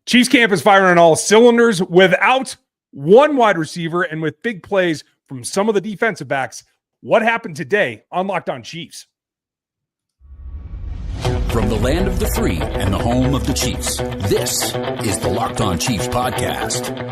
Chiefs camp is firing on all cylinders without one wide receiver and with big plays from some of the defensive backs. What happened today on Locked On Chiefs? From the land of the free and the home of the Chiefs, this is the Locked On Chiefs podcast.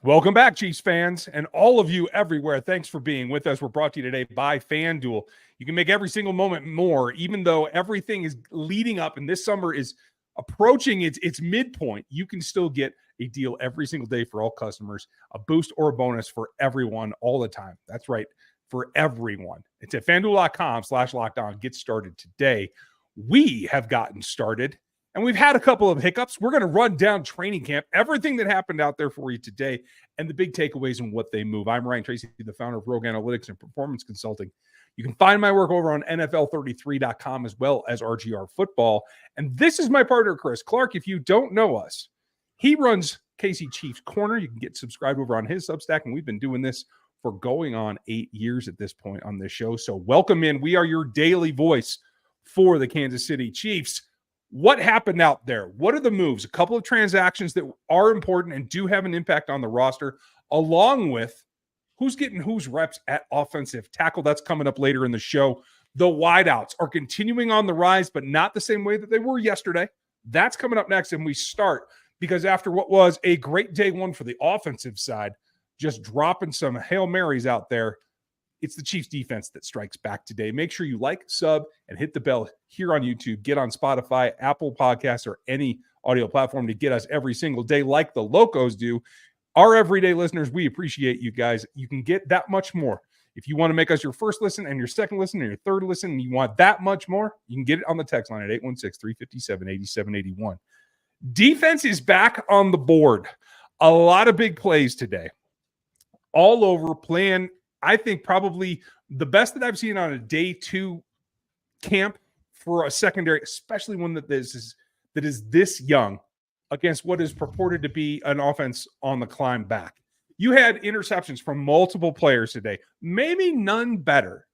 Welcome back, Chiefs fans, and all of you everywhere. Thanks for being with us. We're brought to you today by FanDuel. You can make every single moment more, even though everything is leading up and this summer is approaching its midpoint. You can still get a deal every single day for all customers, a boost or a bonus for everyone all the time. That's right, for everyone. It's at FanDuel.com/lockedon. Get started today. We have gotten started, and we've had a couple of hiccups. We're going to run down training camp, everything that happened out there for you today, and the big takeaways and what they move. I'm Ryan Tracy, the founder of Rogue Analytics and Performance Consulting. You can find my work over on NFL33.com as well as RGR Football. And this is my partner, Chris Clark. If you don't know us, he runs KC Chiefs Corner. You can get subscribed over on his Substack, and we've been doing this for going on 8 years at this point on this show. So welcome in. We are your daily voice for the Kansas City Chiefs. What happened out there? What are the moves? A couple of transactions that are important and do have an impact on the roster, along with who's getting whose reps at offensive tackle. That's coming up later in the show. The wideouts are continuing on the rise, but not the same way that they were yesterday. That's coming up next, and we start because after what was a great day one for the offensive side, just dropping some Hail Marys out there, it's the Chiefs defense that strikes back today. Make sure you like, sub, and hit the bell here on YouTube. Get on Spotify, Apple Podcasts, or any audio platform to get us every single day like the Locos do. Our everyday listeners, we appreciate you guys. You can get that much more. If you want to make us your first listen and your second listen and your third listen, and you want that much more, you can get it on the text line at 816-357-8781. Defense is back on the board. A lot of big plays today. All over, playing, I think, probably the best that I've seen on a day two camp for a secondary, especially one that is this young, against what is purported to be an offense on the climb back. You had interceptions from multiple players today, maybe none better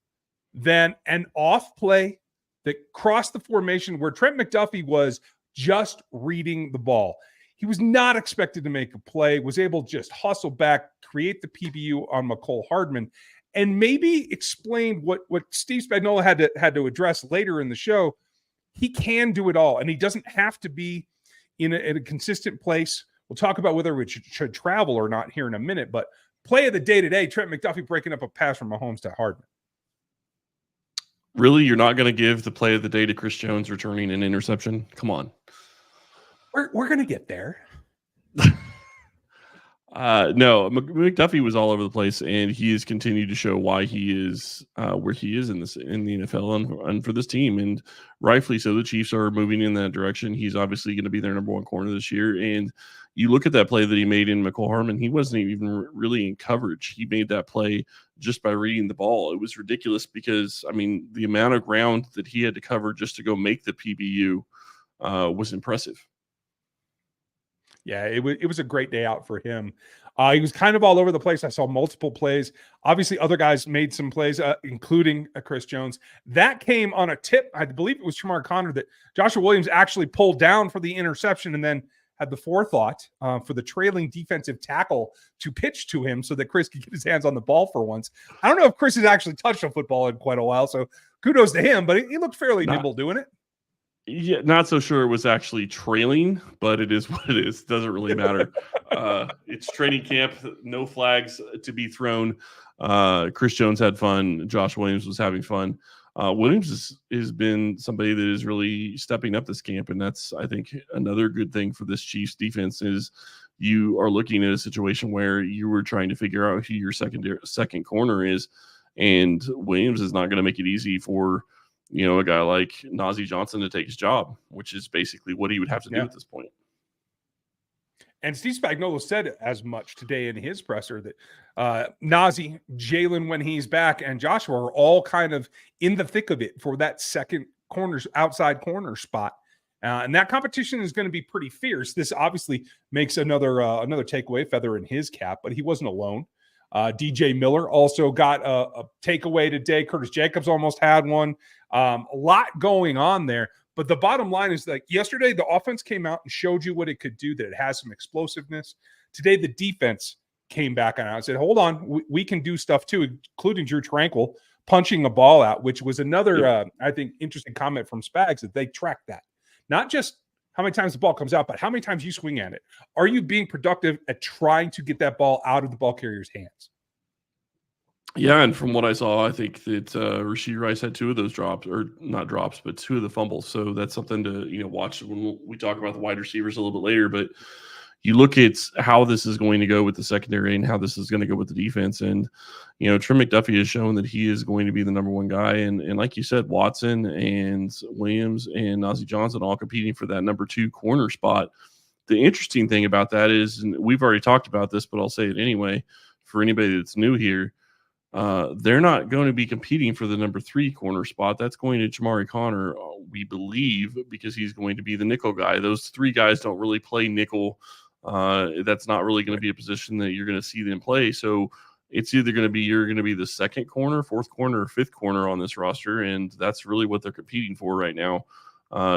than an off play that crossed the formation where Trent McDuffie was just reading the ball. He was not expected to make a play, was able to just hustle back, create the PBU on McCole Hardman, and maybe explain what Steve Spagnuolo had to address later in the show. He can do it all, and he doesn't have to be in a consistent place. We'll talk about whether it should travel or not here in a minute, but play of the day today, Trent McDuffie breaking up a pass from Mahomes to Hardman. Really? You're not going to give the play of the day to Chris Jones returning an interception? Come on. We're going to get there. No, McDuffie was all over the place, and he has continued to show why he is where he is in the NFL and for this team, and rightfully so. The Chiefs are moving in that direction. He's obviously going to be their number one corner this year, and you look at that play that he made in McCole Hardman. He wasn't even really in coverage. He made that play just by reading the ball. It was ridiculous because, I mean, the amount of ground that he had to cover just to go make the PBU was impressive. Yeah, it was a great day out for him. He was kind of all over the place. I saw multiple plays. Obviously, other guys made some plays, including Chris Jones. That came on a tip. I believe it was Shamar Connor that Joshua Williams actually pulled down for the interception and then had the forethought for the trailing defensive tackle to pitch to him so that Chris could get his hands on the ball for once. I don't know if Chris has actually touched a football in quite a while, so kudos to him, but he looked fairly nimble doing it. Yeah, not so sure it was actually trailing, but it is what it is. Doesn't really matter. It's training camp, no flags to be thrown. Chris Jones had fun. Josh Williams was having fun. Williams has been somebody that is really stepping up this camp, and that's, I think, another good thing for this Chiefs defense is you are looking at a situation where you were trying to figure out who your second corner is, and Williams is not going to make it easy for a guy like Najee Johnson to take his job, which is basically what he would have to do at this point. And Steve Spagnuolo said as much today in his presser that Najee, Jalen, when he's back, and Joshua are all kind of in the thick of it for that second outside corner spot. And that competition is going to be pretty fierce. This obviously makes another takeaway feather in his cap, but he wasn't alone. DJ Miller also got a takeaway today. Curtis Jacobs almost had one. A lot going on there. But the bottom line is like yesterday, the offense came out and showed you what it could do, that it has some explosiveness. Today, the defense came back on out and said, hold on, we can do stuff too, including Drew Tranquil punching a ball out, which was another, I think, interesting comment from Spags, that they track that. Not just how many times the ball comes out, but how many times you swing at it. Are you being productive at trying to get that ball out of the ball carrier's hands? Yeah, and from what I saw, I think that Rashee Rice had 2 of those drops, or not drops, but 2 of the fumbles. So that's something to watch when we talk about the wide receivers a little bit later. But you look at how this is going to go with the secondary and how this is going to go with the defense. And, Trent McDuffie has shown that he is going to be the number 1 guy. And like you said, Watson and Williams and Najee Johnson all competing for that number 2 corner spot. The interesting thing about that is, and we've already talked about this, but I'll say it anyway, for anybody that's new here, they're not going to be competing for the number 3 corner spot. That's going to Jamari Connor, we believe, because he's going to be the nickel guy. Those 3 guys don't really play nickel. That's not really going to be a position that you're going to see them play. So it's either going to be you're going to be the 2nd corner, 4th corner, or 5th corner on this roster, and that's really what they're competing for right now.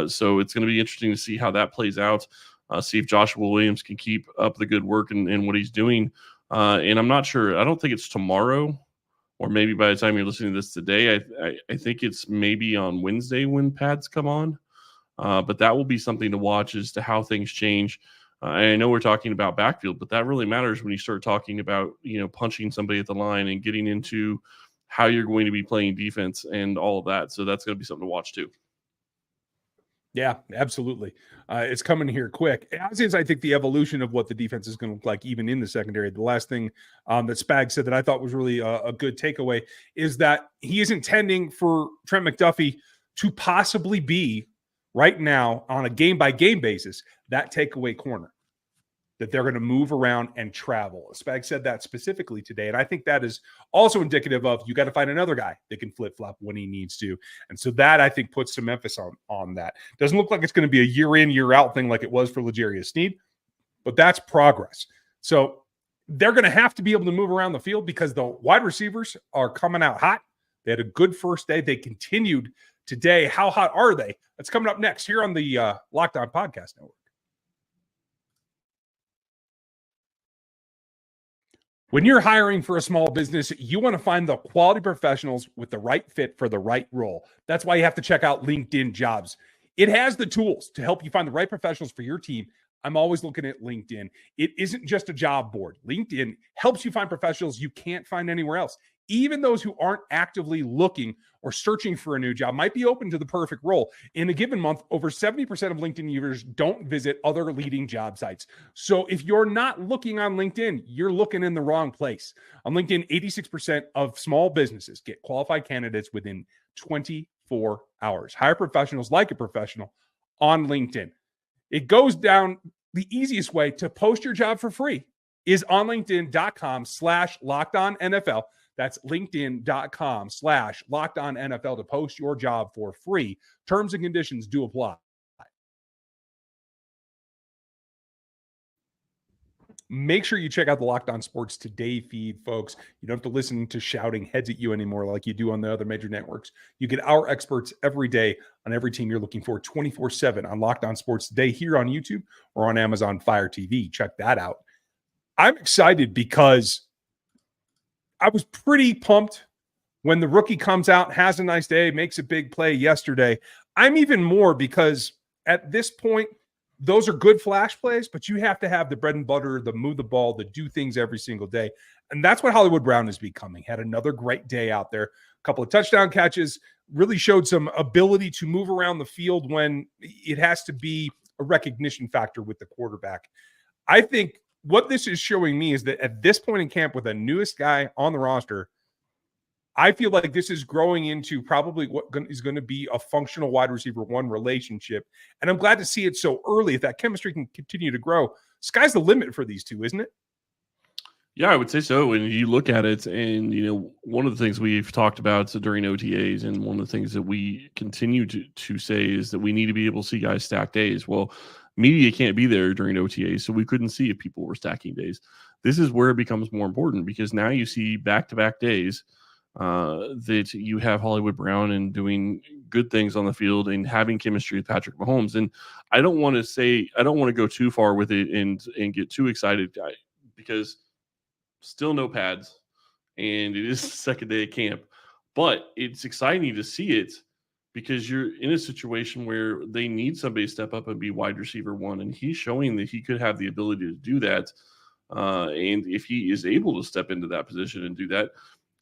So it's going to be interesting to see how that plays out. See if Joshua Williams can keep up the good work and what he's doing. And I'm not sure. I don't think it's tomorrow, or maybe by the time you're listening to this today. I think it's maybe on Wednesday when pads come on. But that will be something to watch as to how things change. I know we're talking about backfield, but that really matters when you start talking about, punching somebody at the line and getting into how you're going to be playing defense and all of that. So that's going to be something to watch too. Yeah, absolutely. It's coming here quick. As is, I think, the evolution of what the defense is going to look like, even in the secondary. The last thing that Spag said that I thought was really a good takeaway is that he is intending for Trent McDuffie to possibly be, right now, on a game-by-game basis, that takeaway corner, that they're going to move around and travel. Spag said that specifically today, and I think that is also indicative of you got to find another guy that can flip-flop when he needs to. And so that, I think, puts some emphasis on that. Doesn't look like it's going to be a year-in, year-out thing like it was for L'Jarius Sneed, but that's progress. So they're going to have to be able to move around the field because the wide receivers are coming out hot. They had a good first day. They continued today. How hot are they? That's coming up next here on the Locked On Podcast Network. When you're hiring for a small business, you want to find the quality professionals with the right fit for the right role. That's why you have to check out LinkedIn Jobs. It has the tools to help you find the right professionals for your team. I'm always looking at LinkedIn. It isn't just a job board. LinkedIn helps you find professionals you can't find anywhere else. Even those who aren't actively looking or searching for a new job might be open to the perfect role. In a given month, over 70% of LinkedIn users don't visit other leading job sites. So if you're not looking on LinkedIn, you're looking in the wrong place. On LinkedIn, 86% of small businesses get qualified candidates within 24 hours. Hire professionals like a professional on LinkedIn. It goes down the easiest way to post your job for free is on LinkedIn.com/LockedOnNFL. That's LinkedIn.com/LockedOnNFL to post your job for free. Terms and conditions do apply. Make sure you check out the Locked On Sports Today feed, folks. You don't have to listen to shouting heads at you anymore like you do on the other major networks. You get our experts every day on every team you're looking for 24/7 on Locked On Sports Today here on YouTube or on Amazon Fire TV. Check that out. I'm excited because I was pretty pumped when the rookie comes out, has a nice day, makes a big play yesterday. I'm even more because at this point, those are good flash plays, but you have to have the bread and butter, the move the ball, the do things every single day. And that's what Hollywood Brown is becoming. Had another great day out there. A couple of touchdown catches, really showed some ability to move around the field when it has to be a recognition factor with the quarterback. I think what this is showing me is that at this point in camp with the newest guy on the roster, I feel like this is growing into probably what is going to be a functional wide receiver one relationship. And I'm glad to see it so early. If that chemistry can continue to grow, sky's the limit for these two, isn't it? Yeah, I would say so. When you look at it, and one of the things we've talked about during OTAs, and one of the things that we continue to say is that we need to be able to see guys stack days. Well, media can't be there during OTAs, so we couldn't see if people were stacking days. This is where it becomes more important because now you see back-to-back days that you have Hollywood Brown and doing good things on the field and having chemistry with Patrick Mahomes. And I don't want to go too far with it and get too excited because still no pads and it is the second day of camp, but it's exciting to see it because you're in a situation where they need somebody to step up and be wide receiver one. And he's showing that he could have the ability to do that. And if he is able to step into that position and do that,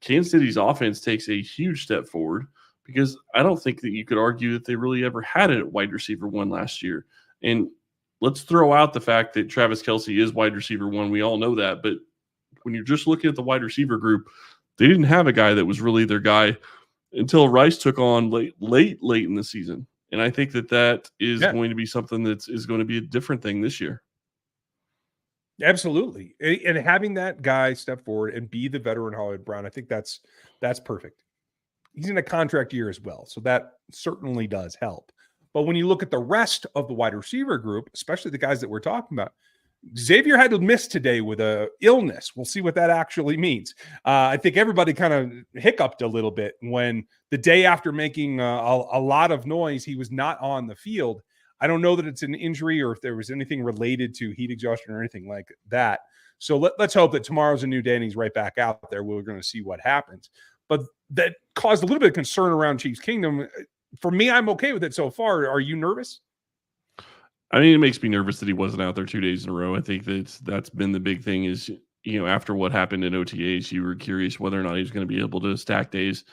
Kansas City's offense takes a huge step forward because I don't think that you could argue that they really ever had it at wide receiver one last year. And let's throw out the fact that Travis Kelce is wide receiver one. We all know that. But when you're just looking at the wide receiver group, they didn't have a guy that was really their guy until Rice took on late in the season. And I think that is going to be something that is going to be a different thing this year. Absolutely. And having that guy step forward and be the veteran Hollywood Brown, I think that's perfect. He's in a contract year as well, so that certainly does help. But when you look at the rest of the wide receiver group, especially the guys that we're talking about, Xavier had to miss today with a illness. We'll see what that actually means. I think everybody kind of hiccuped a little bit when the day after making a lot of noise, he was not on the field. I don't know that it's an injury or if there was anything related to heat exhaustion or anything like that. So let's hope that tomorrow's a new day and he's right back out there. We're going to see what happens. But that caused a little bit of concern around Chiefs Kingdom. For me, I'm okay with it so far. Are you nervous? I mean, it makes me nervous that he wasn't out there 2 days in a row. I think that's been the big thing is, after what happened in OTAs, you were curious whether or not he was going to be able to stack days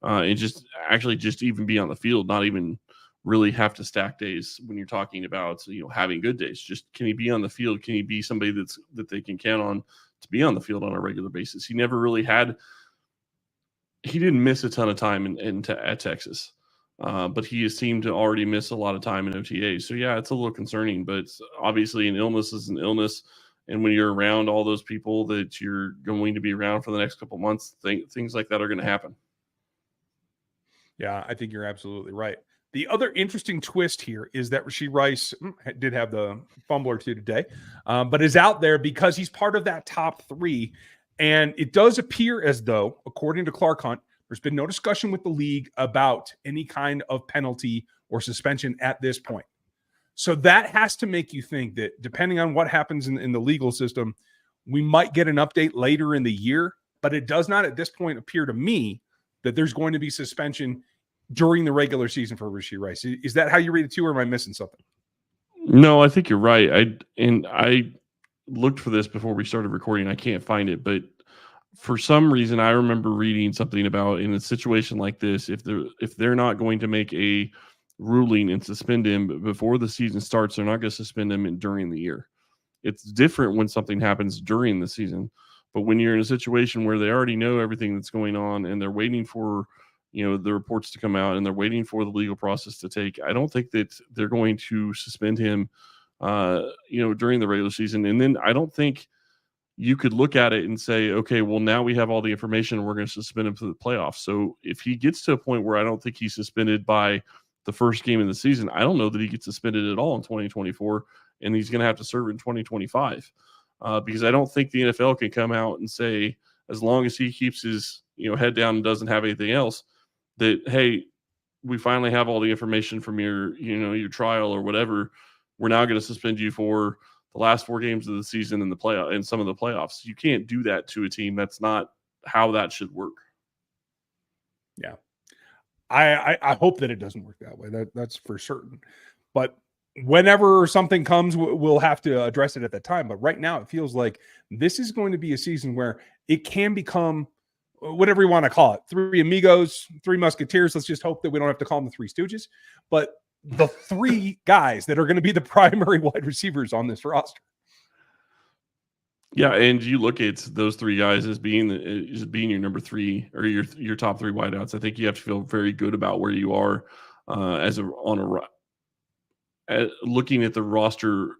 and just even be on the field, not even really have to stack days when you're talking about, having good days. Just can he be on the field? Can he be somebody that they can count on to be on the field on a regular basis? He never really he didn't miss a ton of time at Texas. But he has seemed to already miss a lot of time in OTAs. So, yeah, it's a little concerning. But obviously an illness is an illness. And when you're around all those people that you're going to be around for the next couple of months, things like that are going to happen. Yeah, I think you're absolutely right. The other interesting twist here is that Rashee Rice did have the fumble or two today, but is out there because he's part of that top three. And it does appear as though, according to Clark Hunt, there's been no discussion with the league about any kind of penalty or suspension at this point. So that has to make you think that depending on what happens in the legal system, we might get an update later in the year, but it does not at this point appear to me that there's going to be suspension during the regular season for Rashee Rice. Is that how you read it too, or am I missing something? No, I think you're right. I looked for this before we started recording. I can't find it, but for some reason, I remember reading something about in a situation like this, if they're not going to make a ruling and suspend him before the season starts, they're not going to suspend him during the year. It's different when something happens during the season, but when you're in a situation where they already know everything that's going on and they're waiting for the reports to come out and they're waiting for the legal process to take, I don't think that they're going to suspend him, during the regular season. And then I don't think you could look at it and say, okay, well, now we have all the information and we're going to suspend him for the playoffs. So if he gets to a point where I don't think he's suspended by the first game of the season, I don't know that he gets suspended at all in 2024, and he's going to have to serve in 2025 because I don't think the NFL can come out and say, as long as he keeps his head down and doesn't have anything else, that, hey, we finally have all the information from your trial or whatever. We're now going to suspend you for the last 4 games of the season and some of the playoffs. You can't do that to a team. That's not how that should work. Yeah. I hope that it doesn't work that way. That's for certain. But whenever something comes, we'll have to address it at that time. But right now it feels like this is going to be a season where it can become whatever you want to call it. 3 amigos, 3 musketeers. Let's just hope that we don't have to call them the 3 stooges. But the 3 guys that are going to be the primary wide receivers on this roster. Yeah, and you look at those 3 guys as being your number 3 or your top 3 wideouts. I think you have to feel very good about where you are looking at the roster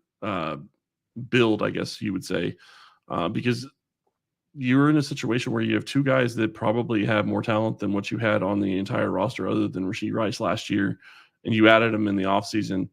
build, I guess you would say, because you're in a situation where you have 2 guys that probably have more talent than what you had on the entire roster other than Rashee Rice last year, and you added them in the offseason,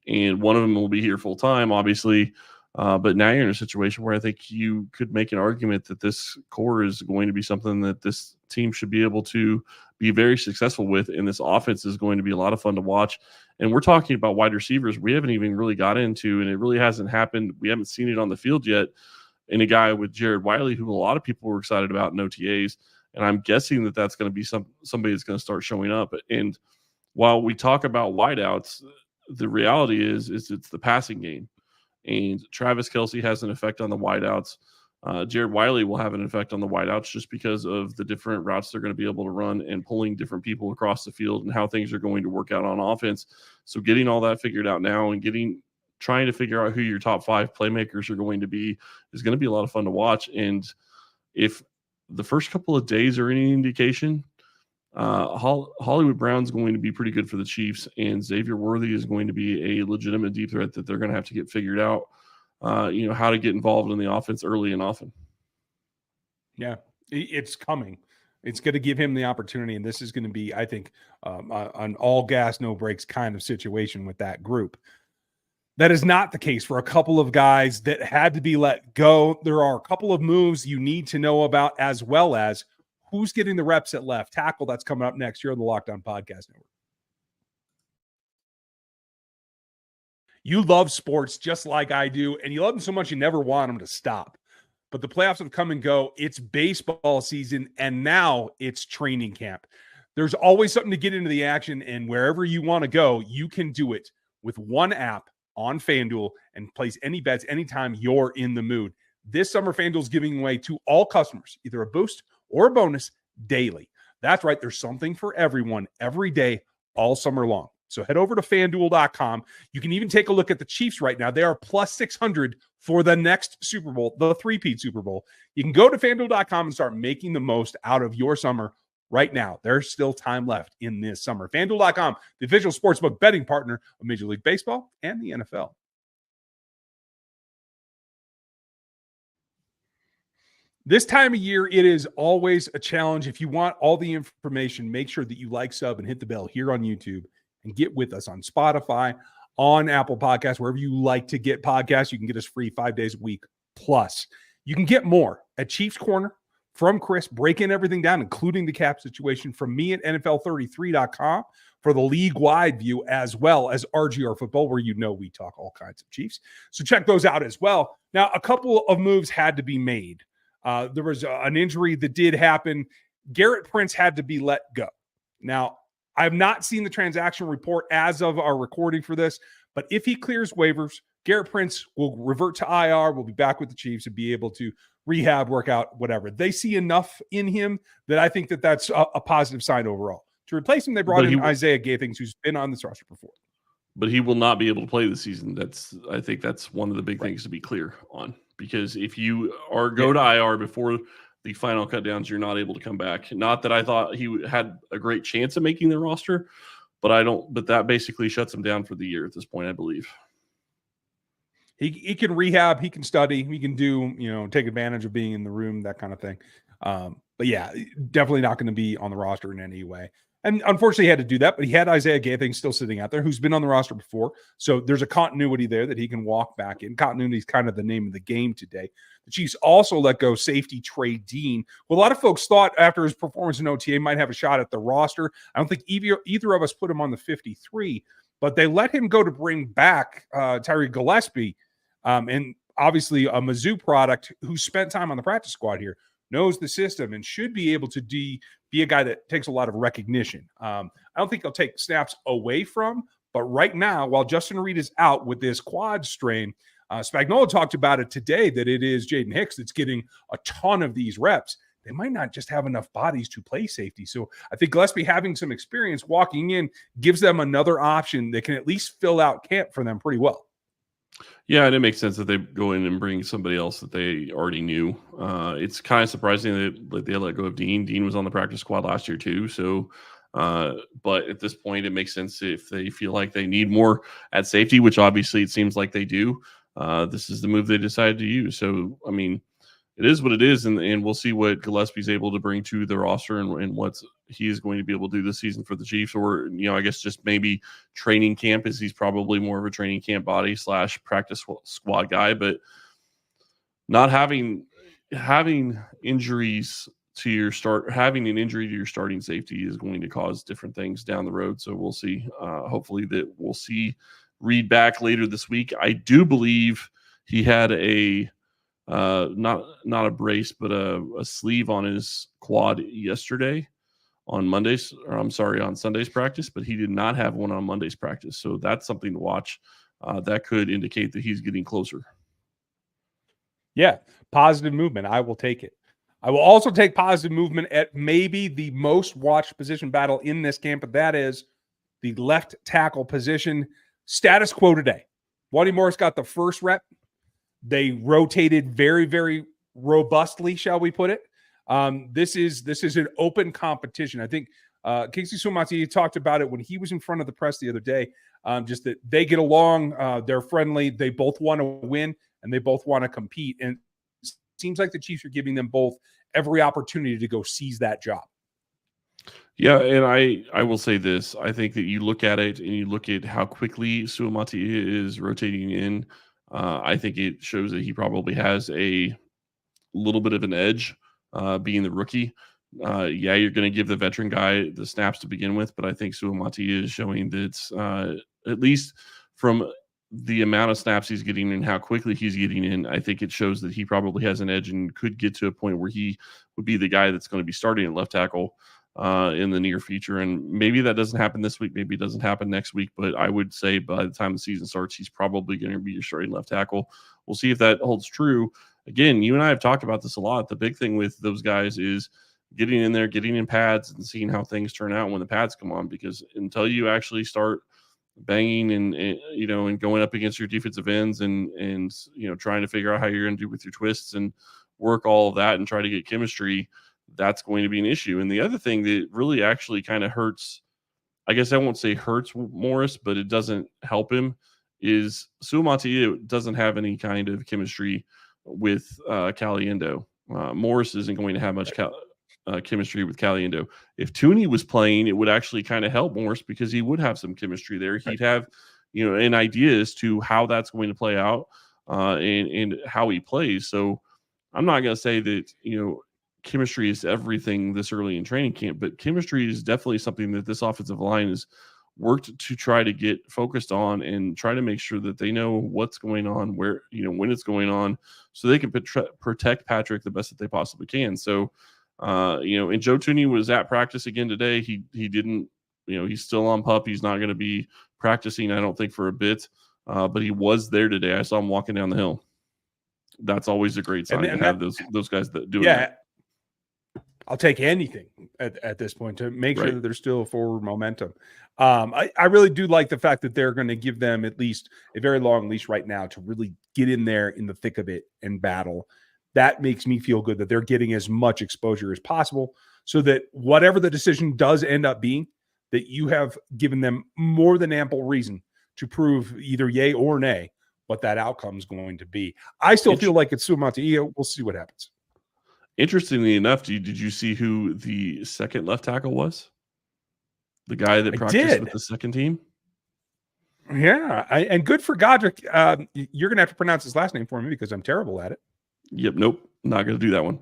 and one of them will be here full time, obviously. But now you're in a situation where I think you could make an argument that this core is going to be something that this team should be able to be very successful with. And this offense is going to be a lot of fun to watch. And we're talking about wide receivers we haven't even really got into, and it really hasn't happened. We haven't seen it on the field yet. And a guy with Jared Wiley, who a lot of people were excited about in OTAs. And I'm guessing that that's going to be somebody that's going to start showing up. And while we talk about wideouts, the reality is it's the passing game. And Travis Kelce has an effect on the wideouts. Jared Wiley will have an effect on the wideouts just because of the different routes they're going to be able to run and pulling different people across the field and how things are going to work out on offense. So getting all that figured out now and trying to figure out who your top 5 playmakers are going to be is going to be a lot of fun to watch. And if the first couple of days are any indication, Hollywood Brown's going to be pretty good for the Chiefs, and Xavier Worthy is going to be a legitimate deep threat that they're going to have to get figured out, how to get involved in the offense early and often. Yeah, it's coming. It's going to give him the opportunity, and this is going to be, I think, an all gas, no brakes kind of situation with that group. That is not the case for a couple of guys that had to be let go. There are a couple of moves you need to know about, as well as who's getting the reps at left tackle. That's coming up next here on the Locked On Podcast Network. You love sports just like I do, and you love them so much you never want them to stop. But the playoffs have come and go. It's baseball season, and now it's training camp. There's always something to get into the action, and wherever you want to go, you can do it with one app on FanDuel and place any bets anytime you're in the mood. This summer, FanDuel is giving away to all customers either a boost or a bonus daily. That's right. There's something for everyone every day, all summer long. So head over to FanDuel.com. You can even take a look at the Chiefs right now. They are plus 600 for the next Super Bowl, the three-peat Super Bowl. You can go to FanDuel.com and start making the most out of your summer right now. There's still time left in this summer. FanDuel.com, the official sportsbook betting partner of Major League Baseball and the NFL. This time of year, it is always a challenge. If you want all the information, make sure that you like, sub, and hit the bell here on YouTube, and get with us on Spotify, on Apple Podcasts, wherever you like to get podcasts. You can get us free 5 days a week. Plus, you can get more at Chiefs Corner from Chris, breaking everything down, including the cap situation, from me at NFL33.com for the league-wide view, as well as RGR Football, where we talk all kinds of Chiefs. So check those out as well. Now, a couple of moves had to be made. There was an injury that did happen. Garrett Prince had to be let go. Now, I have not seen the transaction report as of our recording for this, but if he clears waivers, Garrett Prince will revert to IR, will be back with the Chiefs and be able to rehab, workout, whatever. They see enough in him that I think that that's a positive sign overall. To replace him, they brought in Isaiah Gathings, who's been on this roster before. But he will not be able to play this season. I think that's one of the big things to be clear on. Because if you go to IR before the final cutdowns, you're not able to come back. Not that I thought he had a great chance of making the roster, but that basically shuts him down for the year at this point, I believe. He can rehab, he can study, he can do, take advantage of being in the room, that kind of thing. But yeah, definitely not going to be on the roster in any way. And unfortunately, he had to do that, but he had Isaiah Gathings still sitting out there, who's been on the roster before. So there's a continuity there that he can walk back in. Continuity is kind of the name of the game today. The Chiefs also let go safety Trey Dean, who a lot of folks thought after his performance in OTA might have a shot at the roster. I don't think either of us put him on the 53, but they let him go to bring back Tyree Gillespie, and obviously a Mizzou product who spent time on the practice squad here, knows the system, and should be able to be a guy that takes a lot of recognition. I don't think he'll take snaps away from, but right now, while Justin Reed is out with this quad strain, Spagnuolo talked about it today that it is Jaden Hicks that's getting a ton of these reps. They might not just have enough bodies to play safety. So I think Gillespie having some experience walking in gives them another option that can at least fill out camp for them pretty well. Yeah, and it makes sense that they go in and bring somebody else that they already knew. It's kind of surprising that they let go of Dean. Dean was on the practice squad last year too. So, but at this point, it makes sense if they feel like they need more at safety, which obviously it seems like they do. This is the move they decided to use. So, I mean, it is what it is, and we'll see what Gillespie's able to bring to the roster and what he is going to be able to do this season for the Chiefs. Or, I guess just maybe training camp, is he's probably more of a training camp body / practice squad guy, but not having injuries to having an injury to your starting safety is going to cause different things down the road. So we'll see. Hopefully that we'll see Reed back later this week. I do believe he had a not a brace, but a sleeve on his quad yesterday on Sunday's practice, but he did not have one on Monday's practice. So that's something to watch. That could indicate that he's getting closer. Yeah, positive movement. I will take it. I will also take positive movement at maybe the most watched position battle in this camp, but that is the left tackle position. Status quo today. Waddy Morris got the first rep. They rotated very, very robustly, shall we put it. This is an open competition. I think Kingsley Suamataia talked about it when he was in front of the press the other day, just that they get along, they're friendly, they both want to win, and they both want to compete. And it seems like the Chiefs are giving them both every opportunity to go seize that job. Yeah, and I will say this. I think that you look at it and you look at how quickly Suamataia is rotating in. I think it shows that he probably has a little bit of an edge, being the rookie. Yeah, you're going to give the veteran guy the snaps to begin with, but I think Suamataia is showing that at least from the amount of snaps he's getting and how quickly he's getting in, I think it shows that he probably has an edge and could get to a point where he would be the guy that's going to be starting at left tackle in the near future. And maybe that doesn't happen this week. Maybe it doesn't happen next week, but I would say by the time the season starts, he's probably going to be your starting left tackle. We'll see if that holds true. Again, you and I have talked about this a lot. The big thing with those guys is getting in there, getting in pads, and seeing how things turn out when the pads come on, because until you actually start banging and going up against your defensive ends and trying to figure out how you're going to do with your twists and work all of that and try to get chemistry, that's going to be an issue. And the other thing that really actually kind of hurts, I guess I won't say hurts Morris, but it doesn't help him, is Suamataia doesn't have any kind of chemistry with Caliendo. Morris isn't going to have much chemistry with Caliendo. If Tooney was playing, it would actually kind of help Morris because he would have some chemistry there. He'd have, an idea as to how that's going to play out and how he plays. So I'm not going to say that, chemistry is everything this early in training camp, but chemistry is definitely something that this offensive line has worked to try to get focused on and try to make sure that they know what's going on, where, when it's going on, so they can protect Patrick the best that they possibly can. So, and Joe Tooney was at practice again today. He didn't, he's still on PUP. He's not going to be practicing, I don't think, for a bit, but he was there today. I saw him walking down the hill. That's always a great sign to have those guys that do it. Yeah. I'll take anything at this point to make sure that there's still forward momentum. I really do like the fact that they're going to give them at least a very long leash right now to really get in there in the thick of it and battle. That makes me feel good that they're getting as much exposure as possible so that whatever the decision does end up being, that you have given them more than ample reason to prove either yay or nay what that outcome is going to be. I still feel like it's Suamataia. We'll see what happens. Interestingly enough, did you see who the second left tackle was? The guy that practiced with the second team? Yeah, and good for Godric. You're going to have to pronounce his last name for me because I'm terrible at it. Yep, nope, not going to do that one.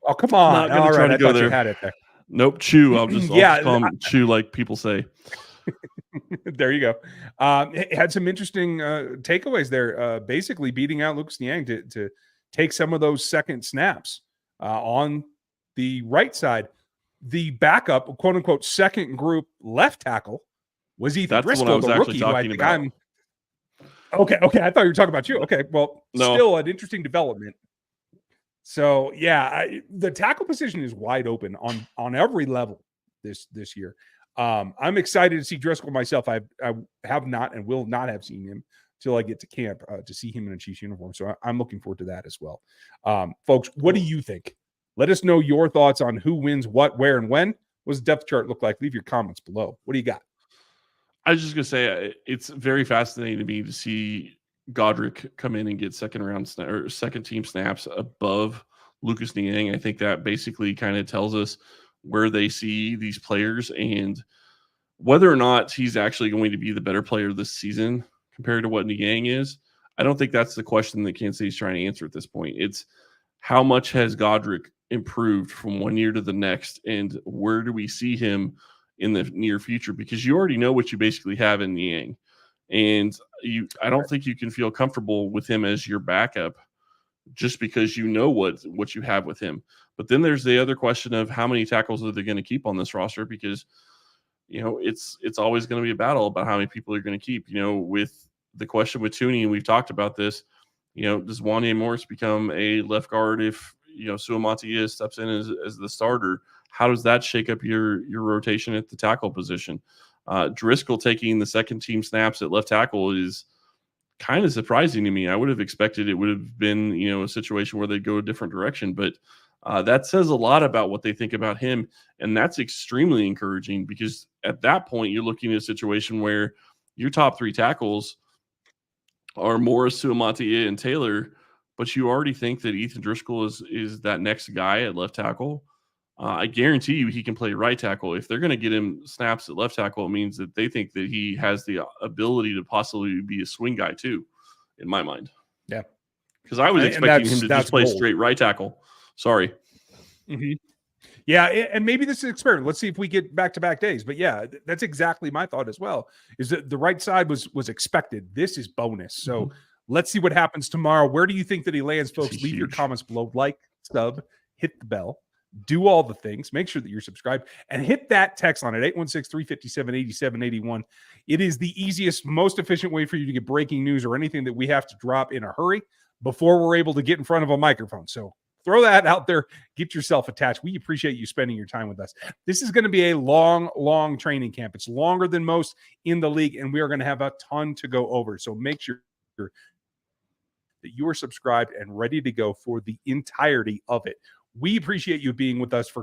Oh, come on. All right, I thought you had it there. Nope, Chew. I'll just call him Chew like people say. There you go. Had some interesting takeaways there. Basically beating out Lucas Niang to take some of those second snaps on the right side. The backup, quote unquote, second group left tackle was Ethan Driscoll, the rookie. Who I think about. Okay. I thought you were talking about you. Okay, well, still an interesting development. So yeah, the tackle position is wide open on every level this year. I'm excited to see Driscoll myself. I have not and will not have seen him till I get to camp to see him in a Chiefs uniform. So I'm looking forward to that as well. Folks, what do you think? Let us know your thoughts on who wins what, where, and when. What does the depth chart look like? Leave your comments below. What do you got? I was just going to say, it's very fascinating to me to see Godric come in and get second team snaps above Lucas Niang. I think that basically kind of tells us where they see these players and whether or not he's actually going to be the better player this season compared to what Niang is. I don't think that's the question that Kansas City's trying to answer at this point. It's how much has Godric improved from one year to the next, and where do we see him in the near future? Because you already know what you basically have in Niang. And I don't think you can feel comfortable with him as your backup just because you know what you have with him. But then there's the other question of how many tackles are they going to keep on this roster, because it's always going to be a battle about how many people are going to keep. With the question with Tooney, and we've talked about this, does Wanye Morris become a left guard if Suamataia steps in as the starter? How does that shake up your rotation at the tackle position? Driscoll taking the second team snaps at left tackle is kind of surprising to me. I would have expected it would have been, a situation where they'd go a different direction, but that says a lot about what they think about him. And that's extremely encouraging, because at that point, you're looking at a situation where your top three tackles are Morris, Suamataia, and Taylor, but you already think that Ethan Driscoll is that next guy at left tackle. I guarantee you he can play right tackle. If they're going to get him snaps at left tackle, it means that they think that he has the ability to possibly be a swing guy too, in my mind. Yeah. Because I was expecting him to just play gold. straight right tackle. Sorry. Mm-hmm. Yeah, and maybe this is an experiment. Let's see if we get back-to-back days. But yeah, that's exactly my thought as well, is that the right side was expected. This is bonus. So let's see what happens tomorrow. Where do you think that he lands, folks? Leave your comments below. Like, sub, hit the bell. Do all the things. Make sure that you're subscribed and hit that text line at 816-357-8781. It is the easiest, most efficient way for you to get breaking news or anything that we have to drop in a hurry before we're able to get in front of a microphone. So throw that out there. Get yourself attached. We appreciate you spending your time with us. This is going to be a long, long training camp. It's longer than most in the league, and we are going to have a ton to go over. So make sure that you are subscribed and ready to go for the entirety of it. We appreciate you being with us for